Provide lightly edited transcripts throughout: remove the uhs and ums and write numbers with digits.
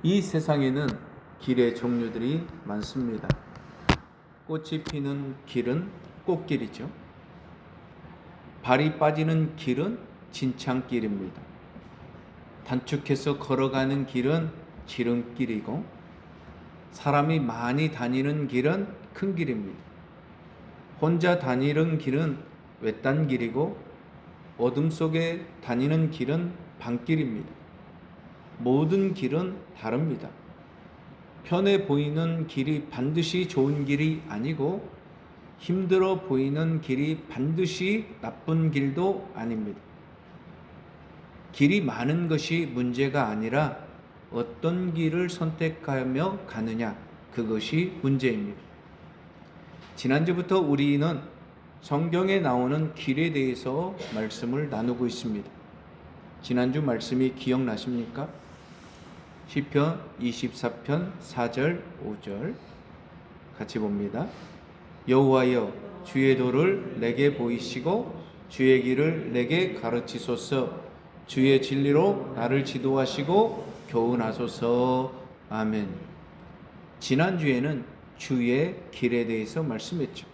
이 세상에는 길의 종류들이 많습니다. 꽃이 피는 길은 꽃길이죠. 발이 빠지는 길은 진창길입니다. 단축해서 걸어가는 길은 지름길이고, 사람이 많이 다니는 길은 큰 길입니다. 혼자 다니는 길은 외딴 길이고, 어둠 속에 다니는 길은 밤길입니다. 모든 길은 다릅니다. 편해 보이는 길이 반드시 좋은 길이 아니고, 힘들어 보이는 길이 반드시 나쁜 길도 아닙니다. 길이 많은 것이 문제가 아니라 어떤 길을 선택하며 가느냐, 그것이 문제입니다. 지난주부터 우리는 성경에 나오는 길에 대해서 말씀을 나누고 있습니다. 지난주 말씀이 기억나십니까? 시편 24편 4절 5절 같이 봅니다. 여호와여, 주의 도를 내게 보이시고 주의 길을 내게 가르치소서. 주의 진리로 나를 지도하시고 교훈하소서. 아멘. 지난주에는 주의 길에 대해서 말씀했죠.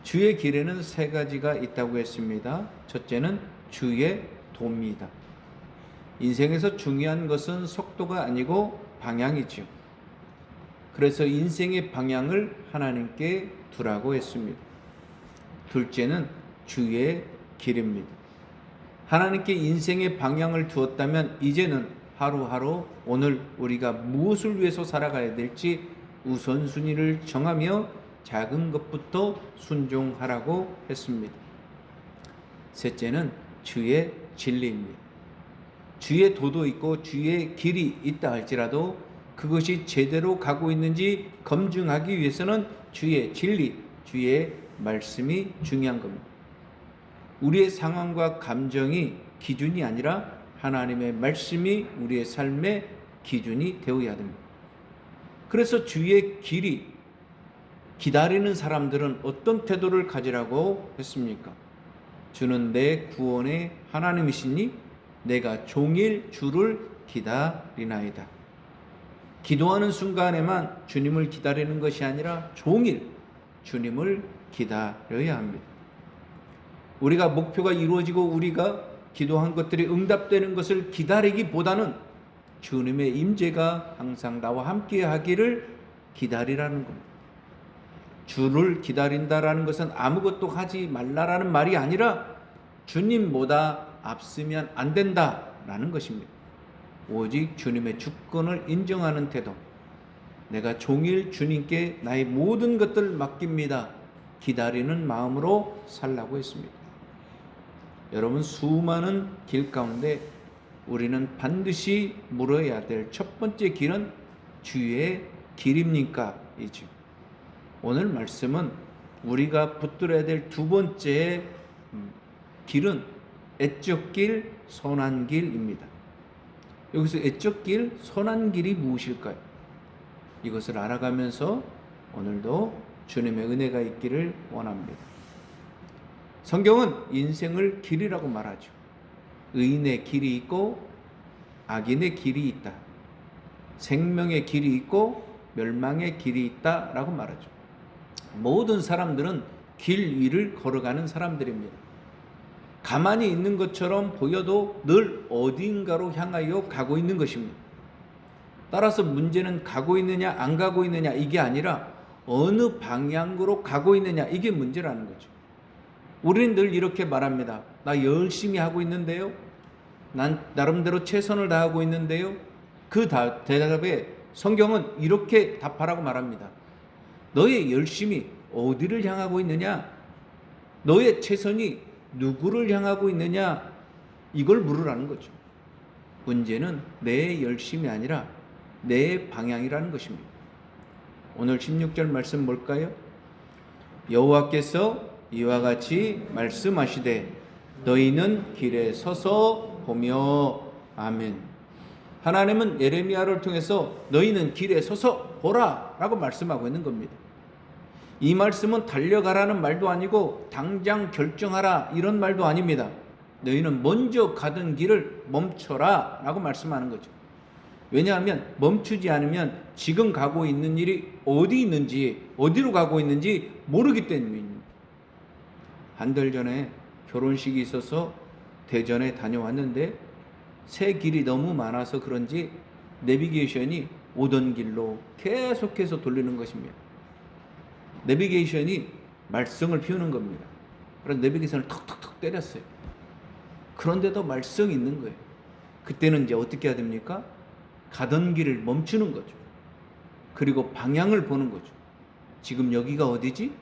주의 길에는 세 가지가 있다고 했습니다. 첫째는 주의 도입니다. 인생에서 중요한 것은 속도가 아니고 방향이죠. 그래서 인생의 방향을 하나님께 두라고 했습니다. 둘째는 주의 길입니다. 하나님께 인생의 방향을 두었다면 이제는 하루하루 오늘 우리가 무엇을 위해서 살아가야 될지 우선순위를 정하며 작은 것부터 순종하라고 했습니다. 셋째는 주의 진리입니다. 주의 도도 있고 주의 길이 있다 할지라도 그것이 제대로 가고 있는지 검증하기 위해서는 주의 진리, 주의 말씀이 중요한 겁니다. 우리의 상황과 감정이 기준이 아니라 하나님의 말씀이 우리의 삶의 기준이 되어야 됩니다. 그래서 주의 길이 기다리는 사람들은 어떤 태도를 가지라고 했습니까? 주는 내 구원의 하나님이시니 내가 종일 주를 기다리나이다. 기도하는 순간에만 주님을 기다리는 것이 아니라 종일 주님을 기다려야 합니다. 우리가 목표가 이루어지고 우리가 기도한 것들이 응답되는 것을 기다리기보다는 주님의 임재가 항상 나와 함께 하기를 기다리라는 겁니다. 주를 기다린다라는 것은 아무것도 하지 말라라는 말이 아니라 주님보다 앞서면 안 된다라는 것입니다. 오직 주님의 주권을 인정하는 태도, 내가 종일 주님께 나의 모든 것들을 맡깁니다, 기다리는 마음으로 살라고 했습니다. 여러분, 수많은 길 가운데 우리는 반드시 물어야 될 첫 번째 길은 주의 길입니까? 이죠. 오늘 말씀은 우리가 붙들어야 될 두 번째 길은 애적 길, 선한 길입니다. 여기서 애적 길, 선한 길이 무엇일까요? 이것을 알아가면서 오늘도 주님의 은혜가 있기를 원합니다. 성경은 인생을 길이라고 말하죠. 의인의 길이 있고 악인의 길이 있다. 생명의 길이 있고 멸망의 길이 있다라고 말하죠. 모든 사람들은 길 위를 걸어가는 사람들입니다. 가만히 있는 것처럼 보여도 늘 어딘가로 향하여 가고 있는 것입니다. 따라서 문제는 가고 있느냐 안 가고 있느냐 이게 아니라 어느 방향으로 가고 있느냐 이게 문제라는 거죠. 우리는 늘 이렇게 말합니다. 나 열심히 하고 있는데요. 난 나름대로 최선을 다하고 있는데요. 그 대답에 성경은 이렇게 답하라고 말합니다. 너의 열심이 어디를 향하고 있느냐? 너의 최선이 누구를 향하고 있느냐? 이걸 물으라는 거죠. 문제는 내 열심이 아니라 내 방향이라는 것입니다. 오늘 16절 말씀 볼까요? 여호와께서 이와 같이 말씀하시되 너희는 길에 서서 보며. 아멘. 하나님은 예레미야를 통해서 너희는 길에 서서 보라 라고 말씀하고 있는 겁니다. 이 말씀은 달려가라는 말도 아니고 당장 결정하라 이런 말도 아닙니다. 너희는 먼저 가던 길을 멈춰라 라고 말씀하는 거죠. 왜냐하면 멈추지 않으면 지금 가고 있는 일이 어디 있는지, 어디로 가고 있는지 모르기 때문입니다. 한 달 전에 결혼식이 있어서 대전에 다녀왔는데 새 길이 너무 많아서 그런지 내비게이션이 오던 길로 계속해서 돌리는 것입니다. 내비게이션이 말썽을 피우는 겁니다. 그래서 내비게이션을 턱턱턱 때렸어요. 그런데도 말썽이 있는 거예요. 그때는 이제 어떻게 해야 됩니까? 가던 길을 멈추는 거죠. 그리고 방향을 보는 거죠. 지금 여기가 어디지?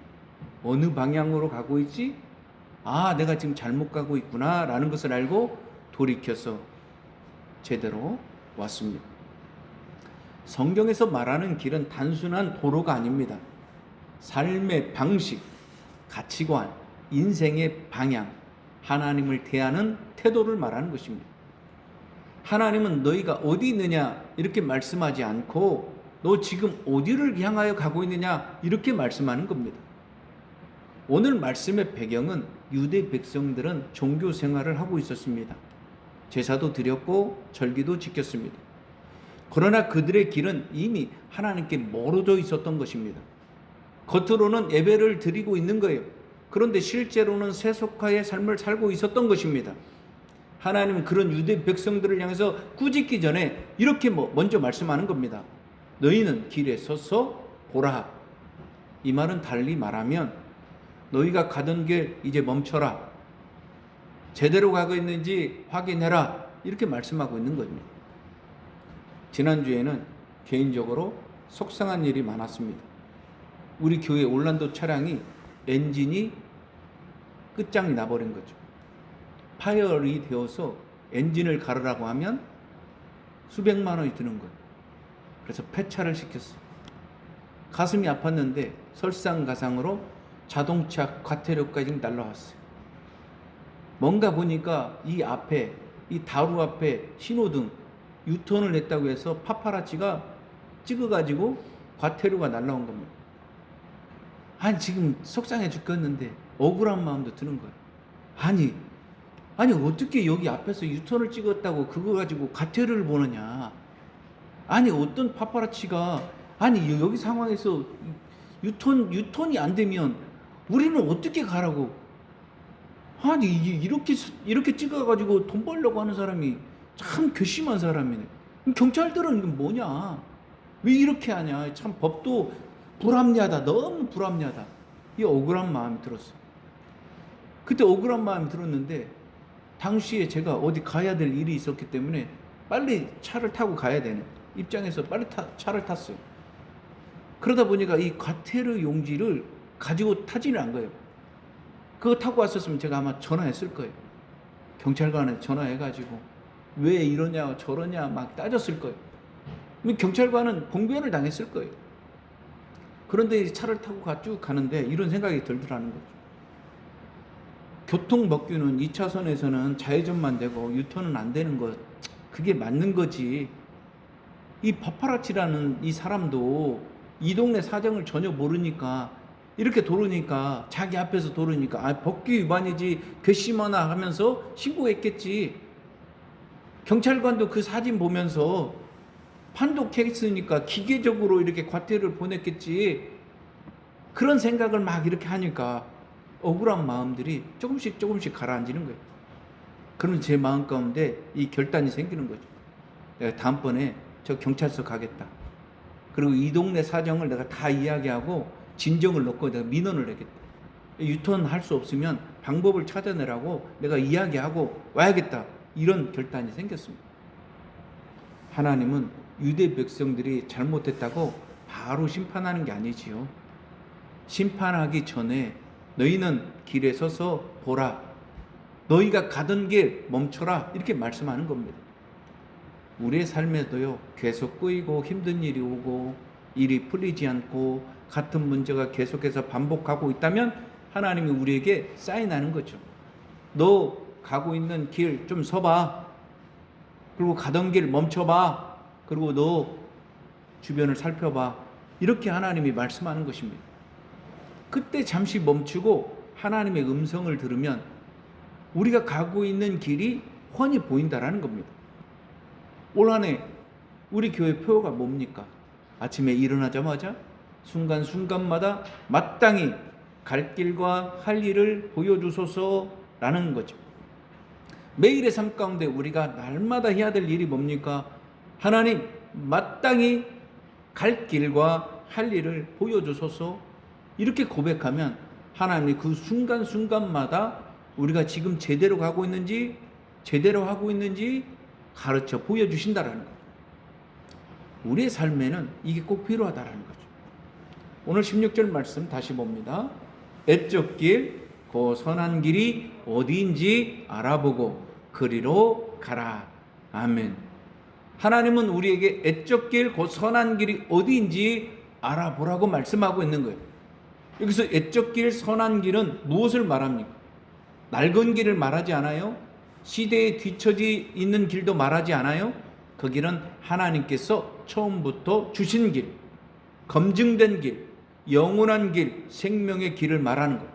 어느 방향으로 가고 있지? 아, 내가 지금 잘못 가고 있구나 라는 것을 알고 돌이켜서 제대로 왔습니다. 성경에서 말하는 길은 단순한 도로가 아닙니다. 삶의 방식, 가치관, 인생의 방향, 하나님을 대하는 태도를 말하는 것입니다. 하나님은 너희가 어디 있느냐 이렇게 말씀하지 않고 너 지금 어디를 향하여 가고 있느냐 이렇게 말씀하는 겁니다. 오늘 말씀의 배경은 유대 백성들은 종교 생활을 하고 있었습니다. 제사도 드렸고 절기도 지켰습니다. 그러나 그들의 길은 이미 하나님께 멀어져 있었던 것입니다. 겉으로는 예배를 드리고 있는 거예요. 그런데 실제로는 세속화의 삶을 살고 있었던 것입니다. 하나님은 그런 유대 백성들을 향해서 꾸짖기 전에 이렇게 먼저 말씀하는 겁니다. 너희는 길에 서서 보라. 이 말은 달리 말하면 너희가 가던 길 이제 멈춰라. 제대로 가고 있는지 확인해라. 이렇게 말씀하고 있는 겁니다. 지난주에는 개인적으로 속상한 일이 많았습니다. 우리 교회 올란도 차량이 엔진이 끝장이 나버린 거죠. 파열이 되어서 엔진을 갈으라고 하면 수백만 원이 드는 거예요. 그래서 폐차를 시켰어요. 가슴이 아팠는데 설상가상으로 자동차 과태료까지 날라왔어요. 뭔가 보니까 이 앞에, 이 다루 앞에 신호등 유턴을 했다고 해서 파파라치가 찍어가지고 과태료가 날라온 겁니다. 아니 지금 속상해 죽겠는데 억울한 마음도 드는 거예요. 아니 어떻게 여기 앞에서 유턴을 찍었다고 그거 가지고 과태료를 보느냐. 아니 어떤 파파라치가 아니 여기 상황에서 유턴이 안 되면 우리는 어떻게 가라고. 아니 이렇게 찍어가지고 돈 벌려고 하는 사람이 참 괘씸한 사람이네. 경찰들은 이게 뭐냐, 왜 이렇게 하냐. 참 법도 불합리하다, 너무 불합리하다. 이 억울한 마음이 들었어요. 그때 억울한 마음이 들었는데 당시에 제가 어디 가야 될 일이 있었기 때문에 빨리 차를 타고 가야 되는 입장에서 빨리 차를 탔어요. 그러다 보니까 이 과태료 용지를 가지고 타지는 않은 거예요. 그거 타고 왔었으면 제가 아마 전화했을 거예요. 경찰관에 전화해가지고 왜 이러냐 저러냐 막 따졌을 거예요. 경찰관은 봉변을 당했을 거예요. 그런데 차를 타고 쭉 가는데 이런 생각이 들더라는 거죠. 교통법규는 2차선에서는 좌회전만 되고 유턴은 안 되는 것, 그게 맞는 거지. 이 파파라치라는 이 사람도 이 동네 사정을 전혀 모르니까 이렇게 도르니까, 자기 앞에서 도르니까 법규 위반이지 괘씸하나 하면서 신고했겠지. 경찰관도 그 사진 보면서 판독했으니까 기계적으로 이렇게 과태료를 보냈겠지. 그런 생각을 막 이렇게 하니까 억울한 마음들이 조금씩 가라앉는 거예요. 그러면 제 마음 가운데 이 결단이 생기는 거죠. 내가 다음번에 저 경찰서 가겠다. 그리고 이 동네 사정을 내가 다 이야기하고 진정을 넣고 내가 민원을 내겠다. 유턴할 수 없으면 방법을 찾아내라고 내가 이야기하고 와야겠다. 이런 결단이 생겼습니다. 하나님은 유대 백성들이 잘못했다고 바로 심판하는 게 아니지요. 심판하기 전에 너희는 길에 서서 보라. 너희가 가던 길 멈춰라. 이렇게 말씀하는 겁니다. 우리의 삶에도요, 계속 꼬이고 힘든 일이 오고 일이 풀리지 않고 같은 문제가 계속해서 반복하고 있다면 하나님이 우리에게 사인하는 거죠. 너 가고 있는 길 좀 서봐. 그리고 가던 길 멈춰봐. 그리고 너 주변을 살펴봐. 이렇게 하나님이 말씀하는 것입니다. 그때 잠시 멈추고 하나님의 음성을 들으면 우리가 가고 있는 길이 훤히 보인다라는 겁니다. 올 한 해 우리 교회 표어가 뭡니까? 아침에 일어나자마자 순간순간마다 마땅히 갈 길과 할 일을 보여주소서라는 거죠. 매일의 삶 가운데 우리가 날마다 해야 될 일이 뭡니까? 하나님, 마땅히 갈 길과 할 일을 보여주소서. 이렇게 고백하면 하나님이 그 순간순간마다 우리가 지금 제대로 가고 있는지 제대로 하고 있는지 가르쳐 보여주신다라는 거죠. 우리의 삶에는 이게 꼭 필요하다라는 거죠. 오늘 16절 말씀 다시 봅니다. 애적 길, 그 선한 길이 어디인지 알아보고 그리로 가라. 아멘. 하나님은 우리에게 애적 길, 그 선한 길이 어디인지 알아보라고 말씀하고 있는 거예요. 여기서 애적 길, 선한 길은 무엇을 말합니까? 낡은 길을 말하지 않아요? 시대에 뒤처져 있는 길도 말하지 않아요? 그 길은 하나님께서 처음부터 주신 길, 검증된 길, 영원한 길, 생명의 길을 말하는 것.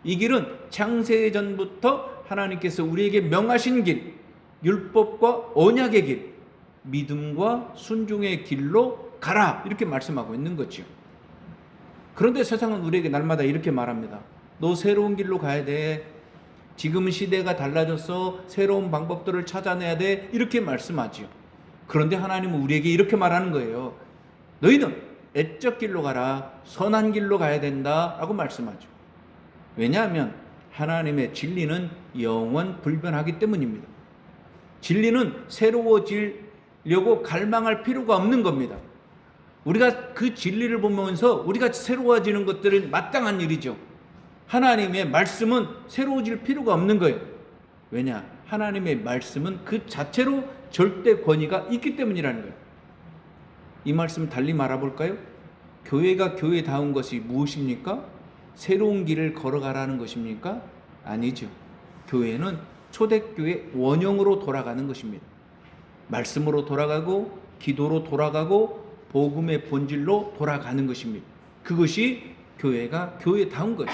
이 길은 창세전부터 하나님께서 우리에게 명하신 길, 율법과 언약의 길, 믿음과 순종의 길로 가라, 이렇게 말씀하고 있는 거죠. 그런데 세상은 우리에게 날마다 이렇게 말합니다. 너 새로운 길로 가야 돼. 지금 시대가 달라졌어. 새로운 방법들을 찾아내야 돼. 이렇게 말씀하지요. 그런데 하나님은 우리에게 이렇게 말하는 거예요. 너희는 애적 길로 가라. 선한 길로 가야 된다. 라고 말씀하죠. 왜냐하면 하나님의 진리는 영원 불변하기 때문입니다. 진리는 새로워지려고 갈망할 필요가 없는 겁니다. 우리가 그 진리를 보면서 우리가 새로워지는 것들은 마땅한 일이죠. 하나님의 말씀은 새로워질 필요가 없는 거예요. 왜냐? 하나님의 말씀은 그 자체로 절대 권위가 있기 때문이라는 거예요. 이 말씀 달리 말해볼까요? 교회가 교회다운 것이 무엇입니까? 새로운 길을 걸어가라는 것입니까? 아니죠. 교회는 초대교회 원형으로 돌아가는 것입니다. 말씀으로 돌아가고 기도로 돌아가고 복음의 본질로 돌아가는 것입니다. 그것이 교회가 교회다운 거예요.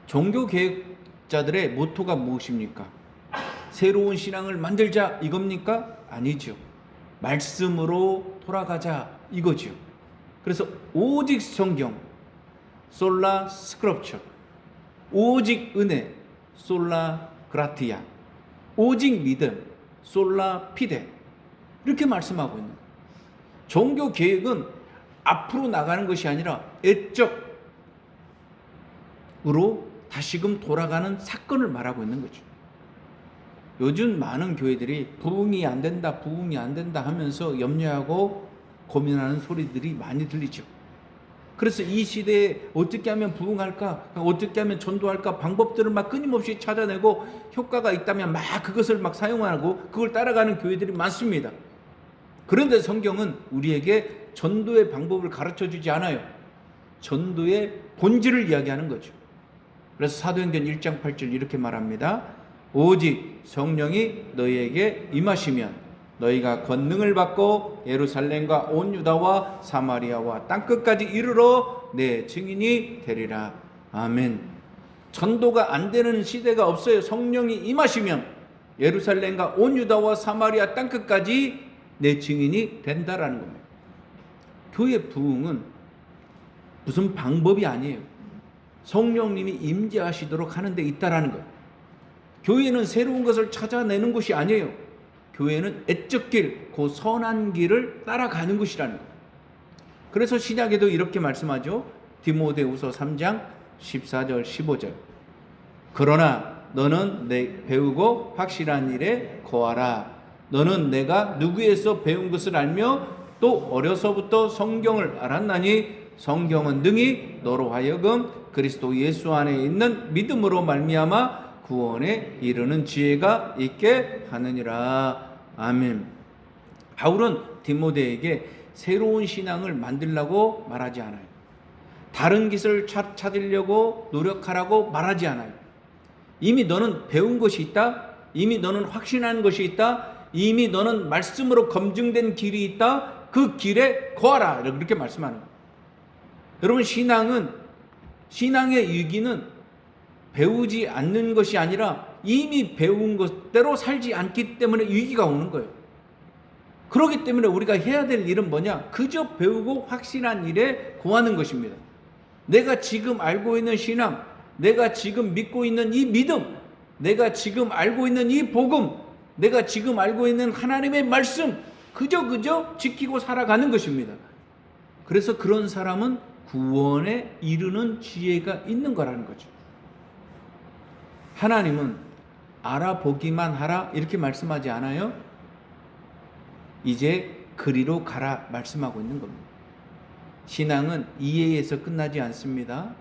종교개혁자들의 모토가 무엇입니까? 새로운 신앙을 만들자 이겁니까? 아니죠. 말씀으로 돌아가자 이거죠. 그래서 오직 성경, 솔라 스크립처, 오직 은혜, 솔라 그라티아, 오직 믿음, 솔라 피데, 이렇게 말씀하고 있는 거예요. 종교개혁은 앞으로 나가는 것이 아니라 애적으로 다시금 돌아가는 사건을 말하고 있는 거죠. 요즘 많은 교회들이 부흥이 안 된다 하면서 염려하고 고민하는 소리들이 많이 들리죠. 그래서 이 시대에 어떻게 하면 부흥할까, 어떻게 하면 전도할까 방법들을 막 끊임없이 찾아내고 효과가 있다면 막 그것을 막 사용하고 그걸 따라가는 교회들이 많습니다. 그런데 성경은 우리에게 전도의 방법을 가르쳐 주지 않아요. 전도의 본질을 이야기하는 거죠. 그래서 사도행전 1장 8절 이렇게 말합니다. 오직 성령이 너희에게 임하시면 너희가 권능을 받고 예루살렘과 온 유다와 사마리아와 땅끝까지 이르러 내 증인이 되리라. 아멘. 전도가 안 되는 시대가 없어요. 성령이 임하시면 예루살렘과 온 유다와 사마리아 땅끝까지 내 증인이 된다라는 겁니다. 교회 부흥은 무슨 방법이 아니에요. 성령님이 임재하시도록 하는 데 있다라는 거예요. 교회는 새로운 것을 찾아내는 것이 아니에요. 교회는 애적 길, 그 선한 길을 따라가는 것이라는 거예요. 그래서 신약에도 이렇게 말씀하죠. 디모데후서 3장 14절 15절. 그러나 너는 내 배우고 확실한 일에 거하라. 너는 내가 누구에서 배운 것을 알며 또 어려서부터 성경을 알았나니 성경은 능히 너로 하여금 그리스도 예수 안에 있는 믿음으로 말미암아 구원에 이르는 지혜가 있게 하느니라. 아멘. 바울은 디모데에게 새로운 신앙을 만들라고 말하지 않아요. 다른 길을 찾으려고 노력하라고 말하지 않아요. 이미 너는 배운 것이 있다. 이미 너는 확신한 것이 있다. 이미 너는 말씀으로 검증된 길이 있다. 그 길에 거하라. 이렇게 말씀하는 거예요. 여러분, 신앙의 위기는 배우지 않는 것이 아니라 이미 배운 것대로 살지 않기 때문에 위기가 오는 거예요. 그렇기 때문에 우리가 해야 될 일은 뭐냐? 그저 배우고 확신한 일에 구하는 것입니다. 내가 지금 알고 있는 신앙, 내가 지금 믿고 있는 이 믿음, 내가 지금 알고 있는 이 복음, 내가 지금 알고 있는 하나님의 말씀, 그저 지키고 살아가는 것입니다. 그래서 그런 사람은 구원에 이르는 지혜가 있는 거라는 거죠. 하나님은 알아보기만 하라 이렇게 말씀하지 않아요? 이제 그리로 가라 말씀하고 있는 겁니다. 신앙은 이해에서 끝나지 않습니다.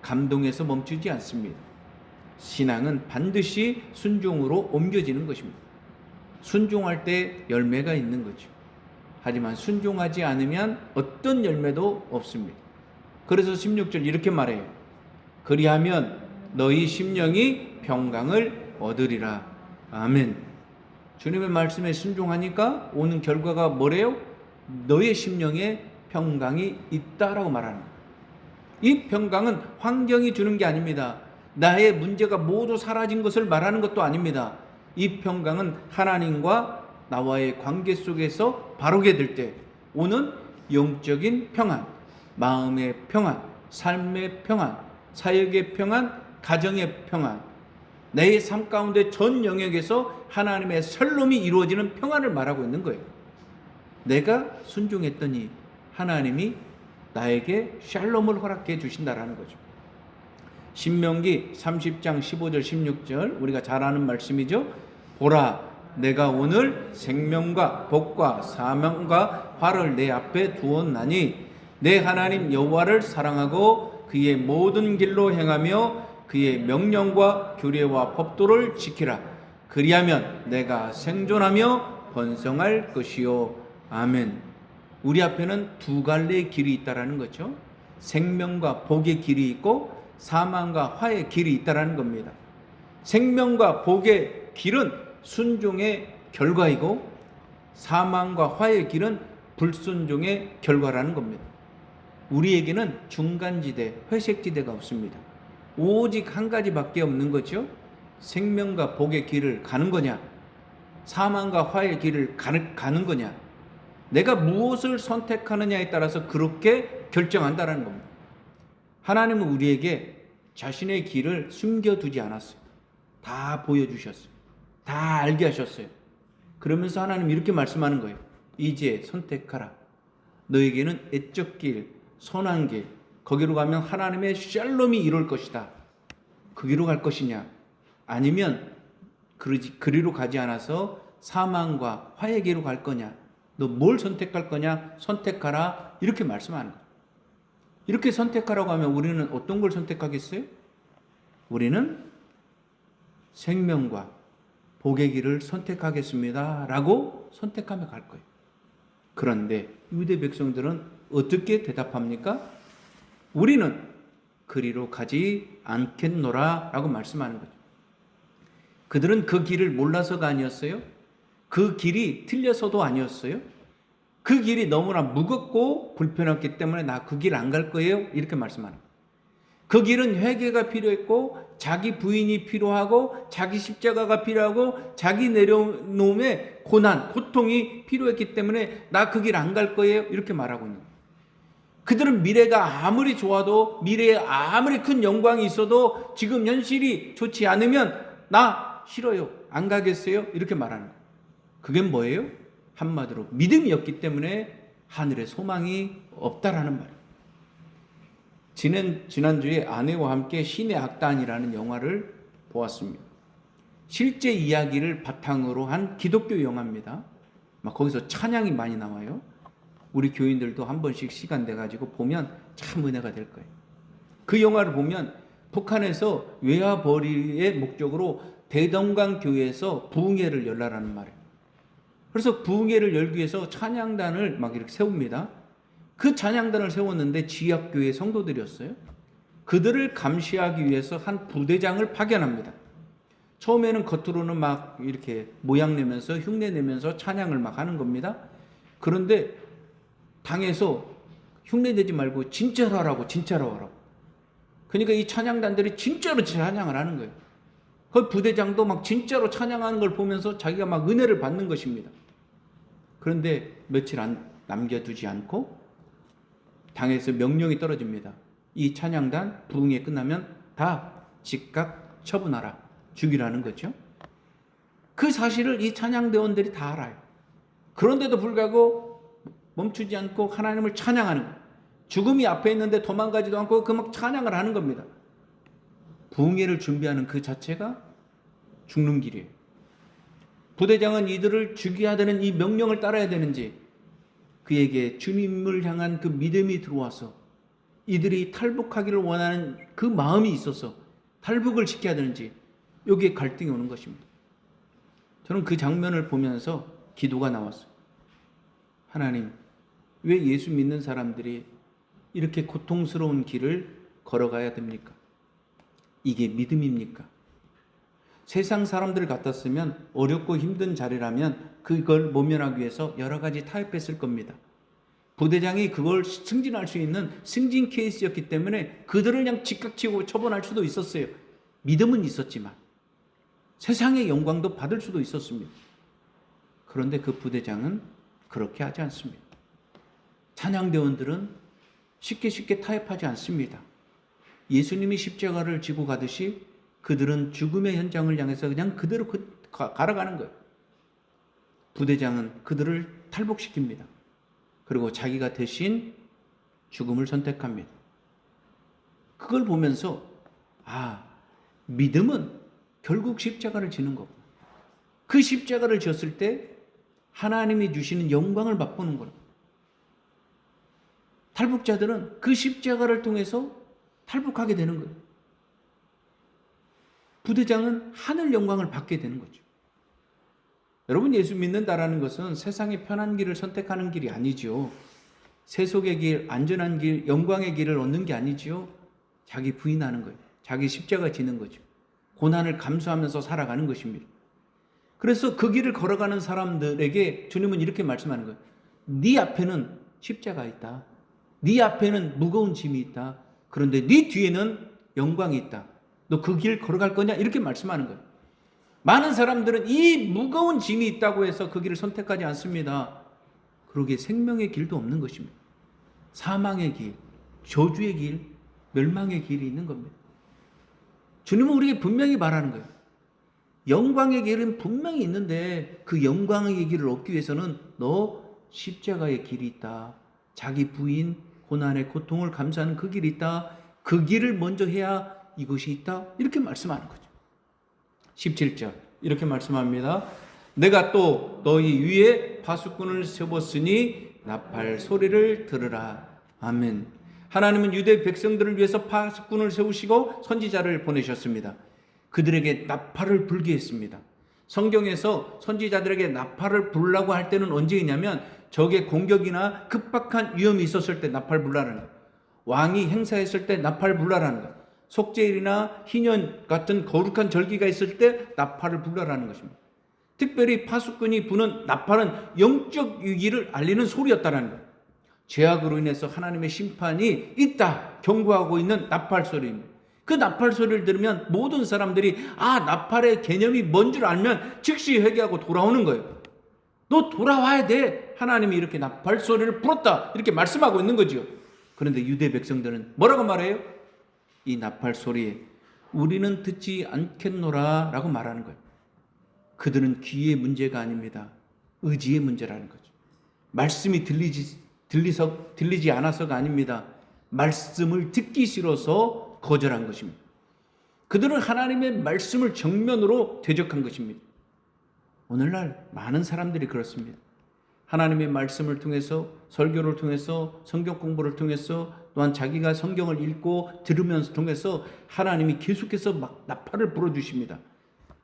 감동에서 멈추지 않습니다. 신앙은 반드시 순종으로 옮겨지는 것입니다. 순종할 때 열매가 있는 거죠. 하지만 순종하지 않으면 어떤 열매도 없습니다. 그래서 16절 이렇게 말해요. 그리하면 너희 심령이 평강을 얻으리라. 아멘. 주님의 말씀에 순종하니까 오는 결과가 뭐래요? 너의 심령에 평강이 있다라고 말하는 거예요. 이 평강은 환경이 주는 게 아닙니다. 나의 문제가 모두 사라진 것을 말하는 것도 아닙니다. 이 평강은 하나님과 나와의 관계 속에서 바르게 될 때 오는 영적인 평안, 마음의 평안, 삶의 평안, 사역의 평안, 가정의 평안, 내 삶 가운데 전 영역에서 하나님의 설롬이 이루어지는 평안을 말하고 있는 거예요. 내가 순종했더니 하나님이 나에게 샬롬을 허락해 주신다라는 거죠. 신명기 30장 15절 16절 우리가 잘 아는 말씀이죠. 보라, 내가 오늘 생명과 복과 사명과 화를 내 앞에 두었나니 내 하나님 여호와를 사랑하고 그의 모든 길로 행하며 그의 명령과 규례와 법도를 지키라. 그리하면 내가 생존하며 번성할 것이요. 아멘. 우리 앞에는 두 갈래의 길이 있다라는 거죠. 생명과 복의 길이 있고 사망과 화의 길이 있다라는 겁니다. 생명과 복의 길은 순종의 결과이고 사망과 화의 길은 불순종의 결과라는 겁니다. 우리에게는 중간지대, 회색지대가 없습니다. 오직 한 가지밖에 없는 거죠. 생명과 복의 길을 가는 거냐, 사망과 화의 길을 가는 거냐, 내가 무엇을 선택하느냐에 따라서 그렇게 결정한다는 겁니다. 하나님은 우리에게 자신의 길을 숨겨두지 않았어요. 다 보여주셨어요. 다 알게 하셨어요. 그러면서 하나님 이렇게 말씀하는 거예요. 이제 선택하라. 너에게는 애적 길, 선한 길, 거기로 가면 하나님의 샬롬이 이룰 것이다. 그 길로 갈 것이냐, 아니면 그리로 가지 않아서 사망과 화의 길로 갈 거냐, 너 뭘 선택할 거냐, 선택하라. 이렇게 말씀하는 거예요. 이렇게 선택하라고 하면 우리는 어떤 걸 선택하겠어요? 우리는 생명과 복의 길을 선택하겠습니다 라고 선택하며 갈 거예요. 그런데 유대 백성들은 어떻게 대답합니까? 우리는 그리로 가지 않겠노라 라고 말씀하는 거죠. 그들은 그 길을 몰라서가 아니었어요. 그 길이 틀려서도 아니었어요. 그 길이 너무나 무겁고 불편했기 때문에 나 그 길 안 갈 거예요 이렇게 말씀하는 거예요. 그 길은 회개가 필요했고 자기 부인이 필요하고 자기 십자가가 필요하고 자기 내려놓음의 고난, 고통이 필요했기 때문에 나 그 길 안 갈 거예요 이렇게 말하고 있는 거예요. 그들은 미래가 아무리 좋아도, 미래에 아무리 큰 영광이 있어도 지금 현실이 좋지 않으면 나 싫어요, 안 가겠어요 이렇게 말하는 거예요. 그게 뭐예요? 한마디로 믿음이 없기 때문에 하늘에 소망이 없다라는 말이에요. 지난주에 아내와 함께 신의 악단이라는 영화를 보았습니다. 실제 이야기를 바탕으로 한 기독교 영화입니다. 거기서 찬양이 많이 나와요. 우리 교인들도 한 번씩 시간 내가지고 보면 참 은혜가 될 거예요. 그 영화를 보면 북한에서 외화벌이의 목적으로 대동강 교회에서 부흥회를 열라라는 말이에요. 그래서 부흥회를 열기 위해서 찬양단을 막 이렇게 세웁니다. 그 찬양단을 세웠는데 지역교회 성도들이었어요. 그들을 감시하기 위해서 한 부대장을 파견합니다. 처음에는 겉으로는 막 이렇게 모양 내면서 흉내 내면서 찬양을 막 하는 겁니다. 그런데 당에서 흉내 내지 말고 진짜로 하라고, 진짜로 하라고. 그러니까 이 찬양단들이 진짜로 찬양을 하는 거예요. 그 부대장도 막 진짜로 찬양하는 걸 보면서 자기가 막 은혜를 받는 것입니다. 그런데 며칠 남겨두지 않고 당에서 명령이 떨어집니다. 이 찬양단 부흥회 끝나면 다 즉각 처분하라, 죽이라는 거죠. 그 사실을 이 찬양대원들이 다 알아요. 그런데도 불구하고 멈추지 않고 하나님을 찬양하는 거예요. 죽음이 앞에 있는데 도망가지도 않고 그 막 찬양을 하는 겁니다. 부흥회를 준비하는 그 자체가 죽는 길이에요. 부대장은 이들을 죽여야 되는 이 명령을 따라야 되는지, 그에게 주님을 향한 그 믿음이 들어와서 이들이 탈북하기를 원하는 그 마음이 있어서 탈북을 시켜야 되는지, 여기에 갈등이 오는 것입니다. 저는 그 장면을 보면서 기도가 나왔어요. 하나님, 왜 예수 믿는 사람들이 이렇게 고통스러운 길을 걸어가야 됩니까? 이게 믿음입니까? 세상 사람들 같았으면, 어렵고 힘든 자리라면 그걸 모면하기 위해서 여러 가지 타협했을 겁니다. 부대장이 그걸 승진할 수 있는 승진 케이스였기 때문에 그들을 그냥 직각치고 처분할 수도 있었어요. 믿음은 있었지만 세상의 영광도 받을 수도 있었습니다. 그런데 그 부대장은 그렇게 하지 않습니다. 찬양대원들은 쉽게 타협하지 않습니다. 예수님이 십자가를 지고 가듯이 그들은 죽음의 현장을 향해서 그냥 그대로 갈아가는 거예요. 부대장은 그들을 탈북시킵니다. 그리고 자기가 대신 죽음을 선택합니다. 그걸 보면서 믿음은 결국 십자가를 지는 거고, 그 십자가를 졌을 때 하나님이 주시는 영광을 맛보는 거예요. 탈북자들은 그 십자가를 통해서 탈북하게 되는 거예요. 부대장은 하늘 영광을 받게 되는 거죠. 여러분, 예수 믿는다라는 것은 세상의 편한 길을 선택하는 길이 아니죠. 세속의 길, 안전한 길, 영광의 길을 얻는 게 아니죠. 자기 부인하는 거예요. 자기 십자가 지는 거죠. 고난을 감수하면서 살아가는 것입니다. 그래서 그 길을 걸어가는 사람들에게 주님은 이렇게 말씀하는 거예요. 네 앞에는 십자가 있다. 네 앞에는 무거운 짐이 있다. 그런데 네 뒤에는 영광이 있다. 너 그 길 걸어갈 거냐? 이렇게 말씀하는 거예요. 많은 사람들은 이 무거운 짐이 있다고 해서 그 길을 선택하지 않습니다. 그러기에 생명의 길도 없는 것입니다. 사망의 길, 저주의 길, 멸망의 길이 있는 겁니다. 주님은 우리에게 분명히 말하는 거예요. 영광의 길은 분명히 있는데 그 영광의 길을 얻기 위해서는 너 십자가의 길이 있다. 자기 부인, 고난의 고통을 감수하는 그 길이 있다. 그 길을 먼저 해야 이것이 있다. 이렇게 말씀하는 거죠. 17절 이렇게 말씀합니다. 내가 또 너희 위에 파수꾼을 세웠으니 나팔 소리를 들으라. 아멘. 하나님은 유대 백성들을 위해서 파수꾼을 세우시고 선지자를 보내셨습니다. 그들에게 나팔을 불게 했습니다. 성경에서 선지자들에게 나팔을 불라고 할 때는 언제이냐면 적의 공격이나 급박한 위험이 있었을 때 나팔 불라는 거예요. 왕이 행사했을 때 나팔 불라라는 거예요. 속죄일이나 희년 같은 거룩한 절기가 있을 때 나팔을 불라라는 것입니다. 특별히 파수꾼이 부는 나팔은 영적 위기를 알리는 소리였다는 거예요. 죄악으로 인해서 하나님의 심판이 있다 경고하고 있는 나팔 소리입니다. 그 나팔 소리를 들으면 모든 사람들이 나팔의 개념이 뭔 줄 알면 즉시 회개하고 돌아오는 거예요. 너 돌아와야 돼. 하나님이 이렇게 나팔 소리를 불었다 이렇게 말씀하고 있는 거죠. 그런데 유대 백성들은 뭐라고 말해요? 이 나팔 소리에 우리는 듣지 않겠노라 라고 말하는 거예요. 그들은 귀의 문제가 아닙니다. 의지의 문제라는 거죠. 말씀이 들리지 않아서가 아닙니다. 말씀을 듣기 싫어서 거절한 것입니다. 그들은 하나님의 말씀을 정면으로 대적한 것입니다. 오늘날 많은 사람들이 그렇습니다. 하나님의 말씀을 통해서, 설교를 통해서, 성경 공부를 통해서, 또한 자기가 성경을 읽고 들으면서 통해서 하나님이 계속해서 막 나팔을 불어주십니다.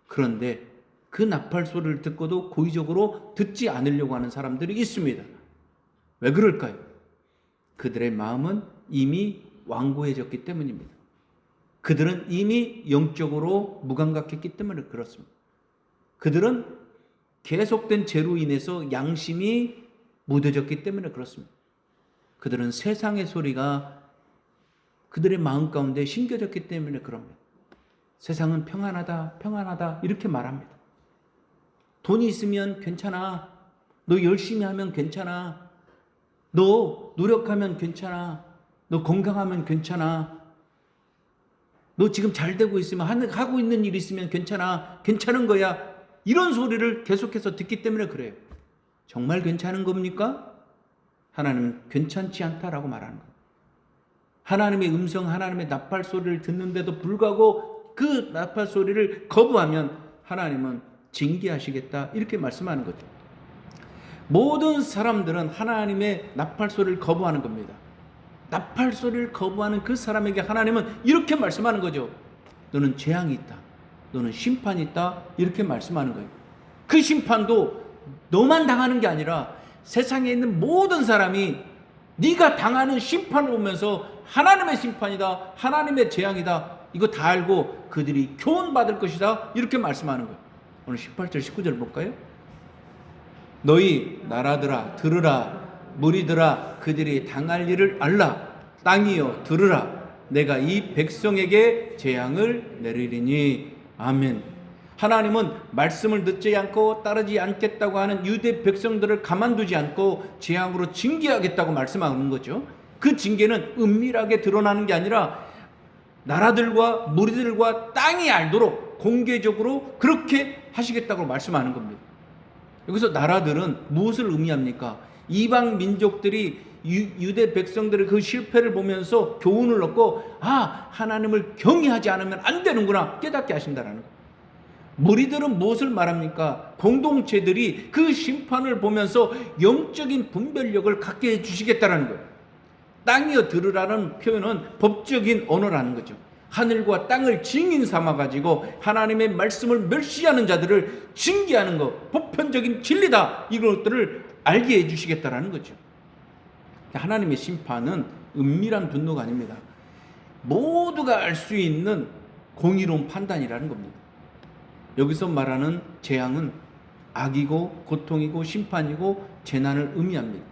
그런데 그 나팔 소리를 듣고도 고의적으로 듣지 않으려고 하는 사람들이 있습니다. 왜 그럴까요? 그들의 마음은 이미 완고해졌기 때문입니다. 그들은 이미 영적으로 무감각했기 때문에 그렇습니다. 그들은 계속된 죄로 인해서 양심이 무뎌졌기 때문에 그렇습니다. 그들은 세상의 소리가 그들의 마음 가운데 심겨졌기 때문에 그럽니다. 세상은 평안하다, 평안하다 이렇게 말합니다. 돈이 있으면 괜찮아. 너 열심히 하면 괜찮아. 너 노력하면 괜찮아. 너 건강하면 괜찮아. 너 지금 잘 되고 있으면 하고 있는 일 있으면 괜찮아. 괜찮은 거야. 이런 소리를 계속해서 듣기 때문에 그래요. 정말 괜찮은 겁니까? 하나님은 괜찮지 않다라고 말하는 거예요. 하나님의 음성, 하나님의 나팔 소리를 듣는데도 불구하고 그 나팔 소리를 거부하면 하나님은 징계하시겠다, 이렇게 말씀하는 거죠. 모든 사람들은 하나님의 나팔 소리를 거부하는 겁니다. 나팔 소리를 거부하는 그 사람에게 하나님은 이렇게 말씀하는 거죠. 너는 재앙이 있다. 너는 심판이 있다. 이렇게 말씀하는 거예요. 그 심판도 너만 당하는 게 아니라 세상에 있는 모든 사람이 네가 당하는 심판을 보면서 하나님의 심판이다, 하나님의 재앙이다, 이거 다 알고 그들이 교훈받을 것이다, 이렇게 말씀하는 거예요. 오늘 18절 19절 볼까요? 너희 나라들아 들으라, 무리들아 그들이 당할 일을 알라. 땅이여 들으라, 내가 이 백성에게 재앙을 내리리니. 아멘. 하나님은 말씀을 듣지 않고 따르지 않겠다고 하는 유대 백성들을 가만두지 않고 재앙으로 징계하겠다고 말씀하는 거죠. 그 징계는 은밀하게 드러나는 게 아니라 나라들과 무리들과 땅이 알도록 공개적으로 그렇게 하시겠다고 말씀하는 겁니다. 여기서 나라들은 무엇을 의미합니까? 이방 민족들이 유대 백성들의 그 실패를 보면서 교훈을 얻고 하나님을 경외하지 않으면 안 되는구나 깨닫게 하신다라는 거예요. 무리들은 무엇을 말합니까? 공동체들이 그 심판을 보면서 영적인 분별력을 갖게 해주시겠다라는 거예요. 땅이여 들으라는 표현은 법적인 언어라는 거죠. 하늘과 땅을 증인 삼아가지고 하나님의 말씀을 멸시하는 자들을 징계하는 것, 보편적인 진리다, 이것들을 알게 해주시겠다라는 거죠. 하나님의 심판은 은밀한 분노가 아닙니다. 모두가 알 수 있는 공의로운 판단이라는 겁니다. 여기서 말하는 재앙은 악이고 고통이고 심판이고 재난을 의미합니다.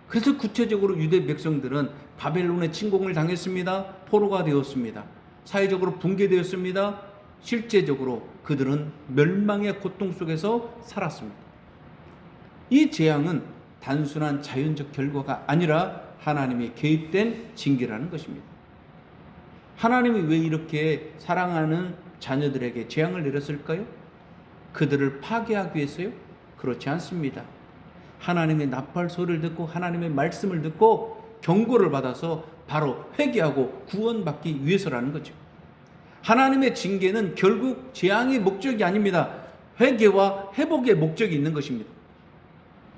그래서 구체적으로 유대 백성들은 바벨론의 침공을 당했습니다. 포로가 되었습니다. 사회적으로 붕괴되었습니다. 실제적으로 그들은 멸망의 고통 속에서 살았습니다. 이 재앙은 단순한 자연적 결과가 아니라 하나님이 개입된 징계라는 것입니다. 하나님이 왜 이렇게 사랑하는 자녀들에게 재앙을 내렸을까요? 그들을 파괴하기 위해서요? 그렇지 않습니다. 하나님의 나팔 소리를 듣고 하나님의 말씀을 듣고 경고를 받아서 바로 회개하고 구원받기 위해서라는 거죠. 하나님의 징계는 결국 재앙의 목적이 아닙니다. 회개와 회복의 목적이 있는 것입니다.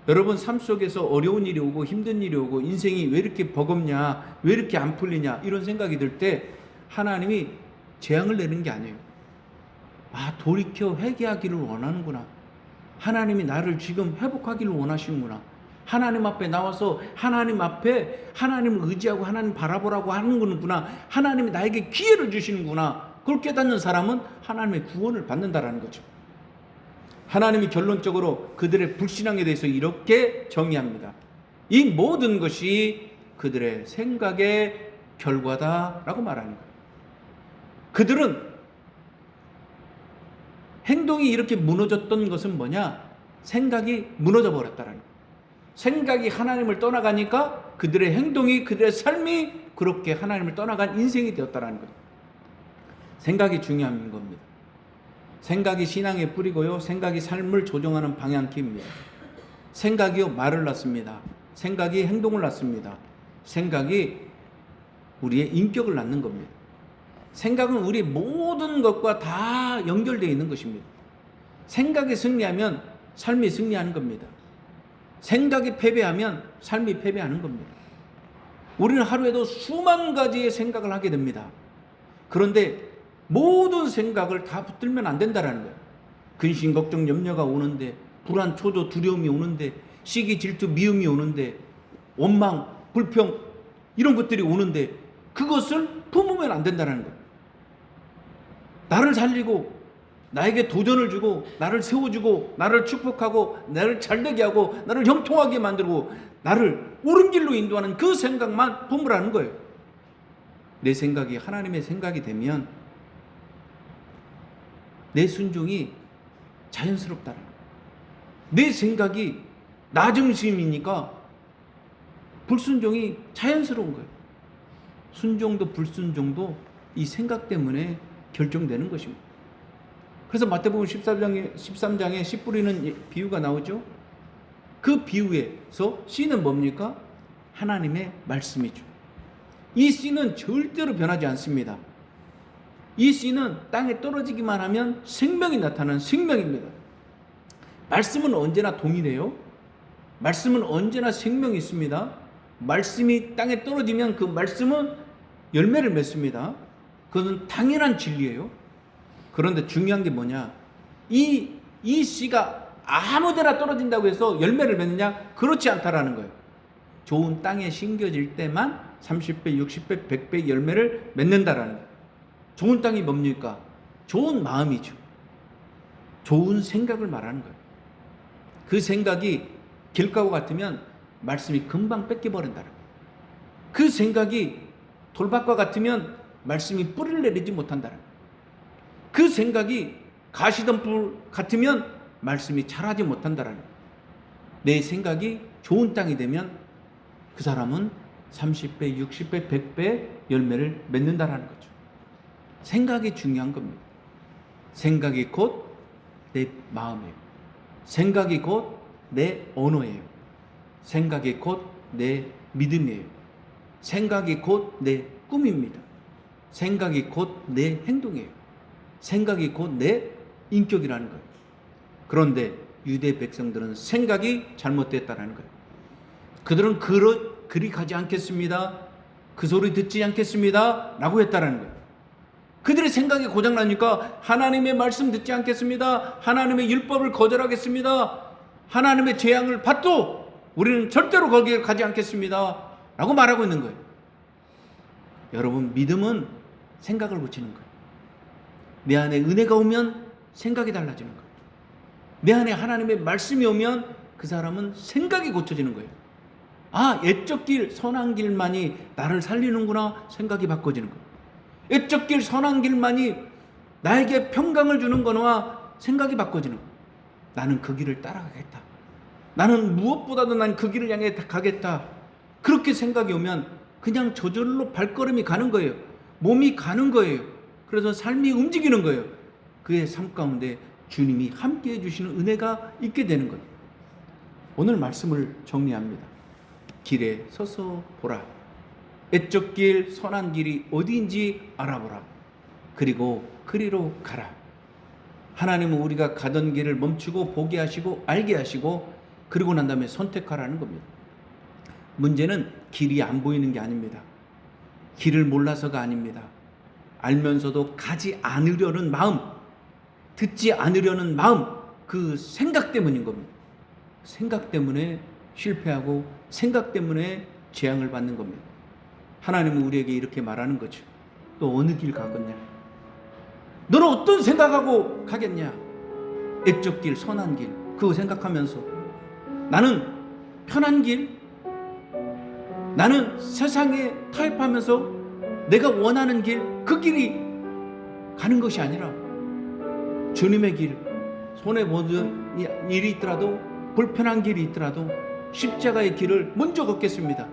여러분 삶 속에서 어려운 일이 오고 힘든 일이 오고 인생이 왜 이렇게 버겁냐, 왜 이렇게 안 풀리냐, 이런 생각이 들 때 하나님이 재앙을 내는 게 아니에요. 돌이켜 회개하기를 원하는구나. 하나님이 나를 지금 회복하기를 원하시는구나. 하나님 앞에 나와서 하나님 앞에 하나님을 의지하고 하나님 바라보라고 하는구나. 하나님이 나에게 기회를 주시는구나. 그걸 깨닫는 사람은 하나님의 구원을 받는다라는 거죠. 하나님이 결론적으로 그들의 불신앙에 대해서 이렇게 정의합니다. 이 모든 것이 그들의 생각의 결과다라고 말하는 거예요. 그들은 행동이 이렇게 무너졌던 것은 뭐냐? 생각이 무너져 버렸다라는 거예요. 생각이 하나님을 떠나가니까 그들의 행동이, 그들의 삶이 그렇게 하나님을 떠나간 인생이 되었다라는 거예요. 생각이 중요한 겁니다. 생각이 신앙의 뿌리고요, 생각이 삶을 조정하는 방향키입니다. 생각이요 말을 낳습니다. 생각이 행동을 낳습니다. 생각이 우리의 인격을 낳는 겁니다. 생각은 우리 모든 것과 다 연결되어 있는 것입니다. 생각이 승리하면 삶이 승리하는 겁니다. 생각이 패배하면 삶이 패배하는 겁니다. 우리는 하루에도 수만 가지의 생각을 하게 됩니다. 그런데 모든 생각을 다 붙들면 안 된다는 거예요. 근심, 걱정, 염려가 오는데, 불안, 초조, 두려움이 오는데, 시기, 질투, 미움이 오는데, 원망, 불평, 이런 것들이 오는데 그것을 품으면 안 된다는 거예요. 나를 살리고 나에게 도전을 주고 나를 세워주고 나를 축복하고 나를 잘되게 하고 나를 형통하게 만들고 나를 옳은 길로 인도하는 그 생각만 품으라는 거예요. 내 생각이 하나님의 생각이 되면 내 순종이 자연스럽다는 거예요. 내 생각이 나중심이니까 불순종이 자연스러운 거예요. 순종도 불순종도 이 생각 때문에 결정되는 것입니다. 그래서 마태복음 13장에 씨 뿌리는 비유가 나오죠. 그 비유에서 씨는 뭡니까? 하나님의 말씀이죠. 이 씨는 절대로 변하지 않습니다. 이 씨는 땅에 떨어지기만 하면 생명이 나타나는 생명입니다. 말씀은 언제나 동일해요. 말씀은 언제나 생명이 있습니다. 말씀이 땅에 떨어지면 그 말씀은 열매를 맺습니다. 그것은 당연한 진리예요. 그런데 중요한 게 뭐냐? 이 씨가 아무데나 떨어진다고 해서 열매를 맺느냐? 그렇지 않다라는 거예요. 좋은 땅에 심겨질 때만 30배, 60배, 100배 열매를 맺는다라는 거예요. 좋은 땅이 뭡니까? 좋은 마음이죠. 좋은 생각을 말하는 거예요. 그 생각이 길가와 같으면 말씀이 금방 뺏겨버린다는 거예요. 그 생각이 돌밭과 같으면 말씀이 뿌리를 내리지 못한다는 거예요. 그 생각이 가시덤불 같으면 말씀이 자라지 못한다는 거예요. 내 생각이 좋은 땅이 되면 그 사람은 30배, 60배, 100배 열매를 맺는다라는 거죠. 생각이 중요한 겁니다. 생각이 곧 내 마음이에요. 생각이 곧 내 언어예요. 생각이 곧 내 믿음이에요. 생각이 곧 내 꿈입니다. 생각이 곧 내 행동이에요. 생각이 곧 내 인격이라는 거예요. 그런데 유대 백성들은 생각이 잘못됐다는 거예요. 그들은 그리 가지 않겠습니다. 그 소리 듣지 않겠습니다. 라고 했다는 거예요. 그들의 생각이 고장나니까 하나님의 말씀 듣지 않겠습니다. 하나님의 율법을 거절하겠습니다. 하나님의 재앙을 받도 우리는 절대로 거기에 가지 않겠습니다. 라고 말하고 있는 거예요. 여러분, 믿음은 생각을 고치는 거예요. 내 안에 은혜가 오면 생각이 달라지는 거예요. 내 안에 하나님의 말씀이 오면 그 사람은 생각이 고쳐지는 거예요. 아, 옛적 길, 선한 길만이 나를 살리는구나 생각이 바꿔지는 거예요. 옛적 길, 선한 길만이 나에게 평강을 주는 거나 생각이 바꿔지는 거예요. 나는 그 길을 따라가겠다. 나는 무엇보다도 난 그 길을 향해 가겠다. 그렇게 생각이 오면 그냥 저절로 발걸음이 가는 거예요. 몸이 가는 거예요. 그래서 삶이 움직이는 거예요. 그의 삶 가운데 주님이 함께 해주시는 은혜가 있게 되는 거예요. 오늘 말씀을 정리합니다. 길에 서서 보라. 옛적 길, 선한 길이 어디인지 알아보라. 그리고 그리로 가라. 하나님은 우리가 가던 길을 멈추고 보게 하시고 알게 하시고 그리고 난 다음에 선택하라는 겁니다. 문제는 길이 안 보이는 게 아닙니다. 길을 몰라서가 아닙니다. 알면서도 가지 않으려는 마음, 듣지 않으려는 마음, 그 생각 때문인 겁니다. 생각 때문에 실패하고 생각 때문에 재앙을 받는 겁니다. 하나님은 우리에게 이렇게 말하는 거죠. 또 어느 길 가겠냐? 너는 어떤 생각하고 가겠냐? 옛적 길, 선한 길, 그거 생각하면서 나는 편한 길, 나는 세상에 타협하면서 내가 원하는 길, 그 길이 가는 것이 아니라 주님의 길, 손에 모든 일이 있더라도 불편한 길이 있더라도 십자가의 길을 먼저 걷겠습니다.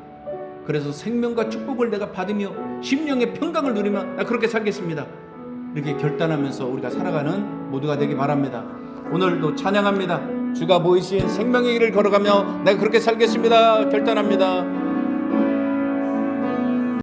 그래서 생명과 축복을 내가 받으며 심령의 평강을 누리며 나 그렇게 살겠습니다. 이렇게 결단하면서 우리가 살아가는 모두가 되기 바랍니다. 오늘도 찬양합니다. 주가 보이신 생명의 길을 걸어가며 내가 그렇게 살겠습니다. 결단합니다.